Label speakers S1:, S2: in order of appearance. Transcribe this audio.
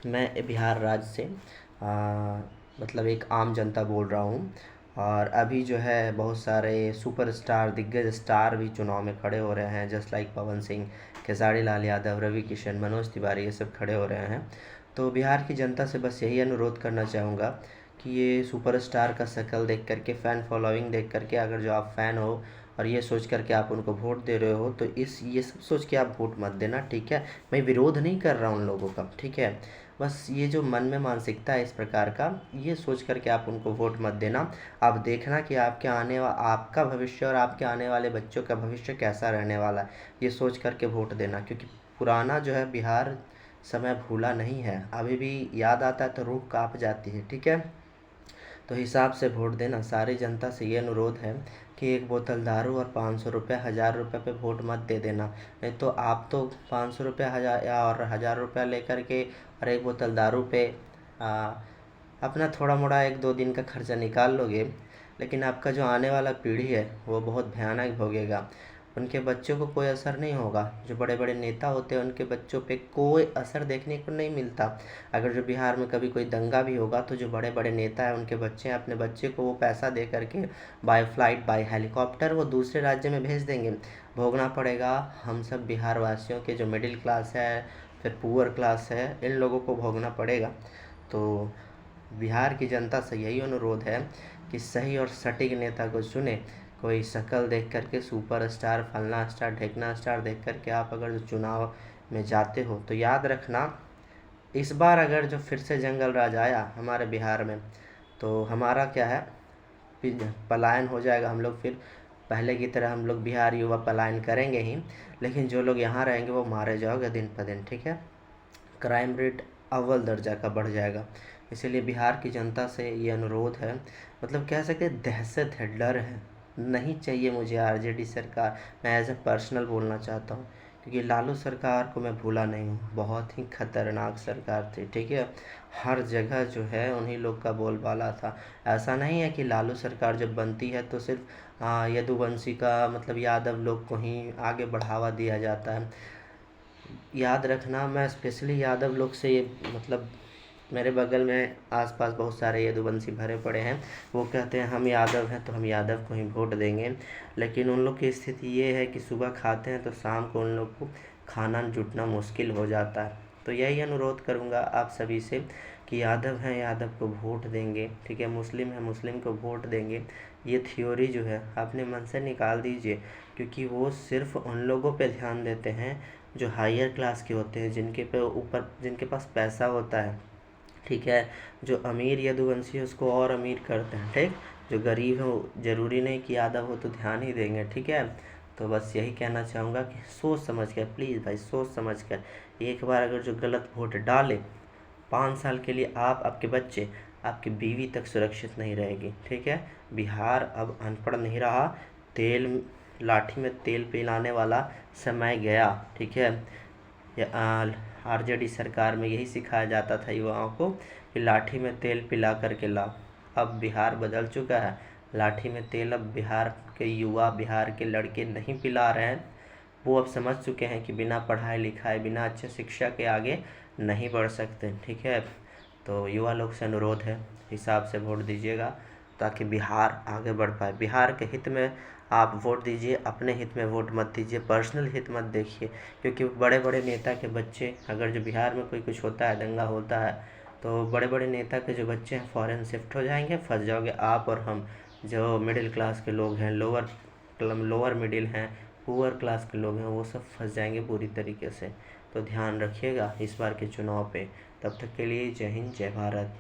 S1: मैं बिहार राज्य से मतलब एक आम जनता बोल रहा हूँ। और अभी जो है बहुत सारे सुपरस्टार दिग्गज स्टार भी चुनाव में खड़े हो रहे हैं, जस्ट लाइक पवन सिंह, खेसारी लाल यादव, रवि किशन, मनोज तिवारी, ये सब खड़े हो रहे हैं। तो बिहार की जनता से बस यही अनुरोध करना चाहूँगा कि ये सुपरस्टार का शक्ल देख करके, फ़ैन फॉलोइंग देख करके, अगर जो आप फ़ैन हो और ये सोच कर के आप उनको वोट दे रहे हो, तो ये सब सोच के आप वोट मत देना, ठीक है। मैं विरोध नहीं कर रहा हूँ उन लोगों का, ठीक है। बस ये जो मन में मानसिकता है इस प्रकार का, ये सोच कर के आप उनको वोट मत देना। आप देखना कि आपका भविष्य और आपके आने वाले बच्चों का भविष्य कैसा रहने वाला है, ये सोच कर के वोट देना। क्योंकि पुराना जो है बिहार समय भूला नहीं है, अभी भी याद आता है तो रूह काँप जाती है, ठीक है। तो हिसाब से वोट देना। सारी जनता से ये अनुरोध है कि एक बोतल दारू और 500 रुपये, 1000 रुपये पे वोट मत दे देना। नहीं तो आप तो 500 रुपये और 1000 रुपया लेकर के और एक बोतल दारू पे अपना थोड़ा मोड़ा 1-2 दिन का खर्चा निकाल लोगे, लेकिन आपका जो आने वाला पीढ़ी है वो बहुत भयानक भोगेगा। उनके बच्चों को कोई असर नहीं होगा। जो बड़े बड़े नेता होते हैं उनके बच्चों पे कोई असर देखने को नहीं मिलता। अगर जो बिहार में कभी कोई दंगा भी होगा तो जो बड़े बड़े नेता हैं उनके बच्चे अपने बच्चे को वो पैसा दे करके बाय फ्लाइट, बाय हेलीकॉप्टर वो दूसरे राज्य में भेज देंगे। भोगना पड़ेगा हम सब बिहार वासियों के, जो मिडिल क्लास है, फिर पुअर क्लास है, इन लोगों को भोगना पड़ेगा। तो बिहार की जनता से यही अनुरोध है कि सही और सटीक नेता को चुने। कोई शक्ल देख करके, सुपरस्टार, फलना स्टार, ढेकना स्टार देख करके आप अगर जो चुनाव में जाते हो तो याद रखना, इस बार अगर जो फिर से जंगल राज आया हमारे बिहार में तो हमारा क्या है, पलायन हो जाएगा। हम लोग फिर पहले की तरह हम लोग बिहार युवा पलायन करेंगे ही, लेकिन जो लोग यहाँ रहेंगे वो मारे जाओगे दिन पर दिन, ठीक है। क्राइम रेट अव्वल दर्जा का बढ़ जाएगा। इसीलिए बिहार की जनता से ये अनुरोध है, मतलब कह सकते दहशत है, डर है। नहीं चाहिए मुझे आरजेडी सरकार। मैं एज ए पर्सनल बोलना चाहता हूँ, क्योंकि लालू सरकार को मैं भूला नहीं हूँ, बहुत ही खतरनाक सरकार थी, ठीक है। हर जगह जो है उन्हीं लोग का बोलबाला था। ऐसा नहीं है कि लालू सरकार जब बनती है तो सिर्फ यदुवंशी का, मतलब यादव लोग को ही आगे बढ़ावा दिया जाता है। याद रखना, मैं स्पेशली यादव लोग से ये, मतलब मेरे बगल में आसपास बहुत सारे यदुवंशी भरे पड़े हैं। वो कहते हैं हम यादव हैं तो हम यादव को ही वोट देंगे, लेकिन उन लोग की स्थिति ये है कि सुबह खाते हैं तो शाम को उन लोग को खाना जुटना मुश्किल हो जाता है। तो यही अनुरोध करूँगा आप सभी से कि यादव हैं यादव को वोट देंगे, ठीक है। मुस्लिम है मुस्लिम को वोट देंगे। ये थ्योरी जो है अपने मन से निकाल दीजिए, क्योंकि वो सिर्फ उन लोगों पे ध्यान देते हैं जो हायर क्लास के होते हैं, जिनके पास पैसा होता है, ठीक है। जो अमीर यदुवंशी है उसको और अमीर करते हैं, ठीक। जो गरीब है वो ज़रूरी नहीं कि यादव हो तो ध्यान ही देंगे, ठीक है। तो बस यही कहना चाहूँगा कि सोच समझ कर, प्लीज़ भाई सोच समझ कर एक बार अगर जो गलत वोट डाले, 5 साल के लिए आप, आपके बच्चे, आपकी बीवी तक सुरक्षित नहीं रहेगी, ठीक है। बिहार अब अनपढ़ नहीं रहा। लाठी में तेल पिलाने वाला समय गया, ठीक है। आरजेडी सरकार में यही सिखाया जाता था युवाओं को कि लाठी में तेल पिला करके लाओ। अब बिहार बदल चुका है। लाठी में तेल अब बिहार के युवा, बिहार के लड़के नहीं पिला रहे हैं। वो अब समझ चुके हैं कि बिना पढ़ाई लिखाई, बिना अच्छे शिक्षा के आगे नहीं बढ़ सकते, ठीक है। तो युवा लोग से अनुरोध है, हिसाब से वोट दीजिएगा ताकि बिहार आगे बढ़ पाए। बिहार के हित में आप वोट दीजिए, अपने हित में वोट मत दीजिए, पर्सनल हित मत देखिए। क्योंकि बड़े बड़े नेता के बच्चे, अगर जो बिहार में कोई कुछ होता है, दंगा होता है, तो बड़े बड़े नेता के जो बच्चे हैं फ़ॉरेन शिफ्ट हो जाएंगे, फंस जाओगे आप और हम, जो मिडिल क्लास के लोग हैं, लोअर मिडिल हैं, पुअर क्लास के लोग हैं, वो सब फंस जाएंगे पूरी तरीके से। तो ध्यान रखिएगा इस बार के चुनाव पे। तब तक के लिए जय हिंद, जय भारत।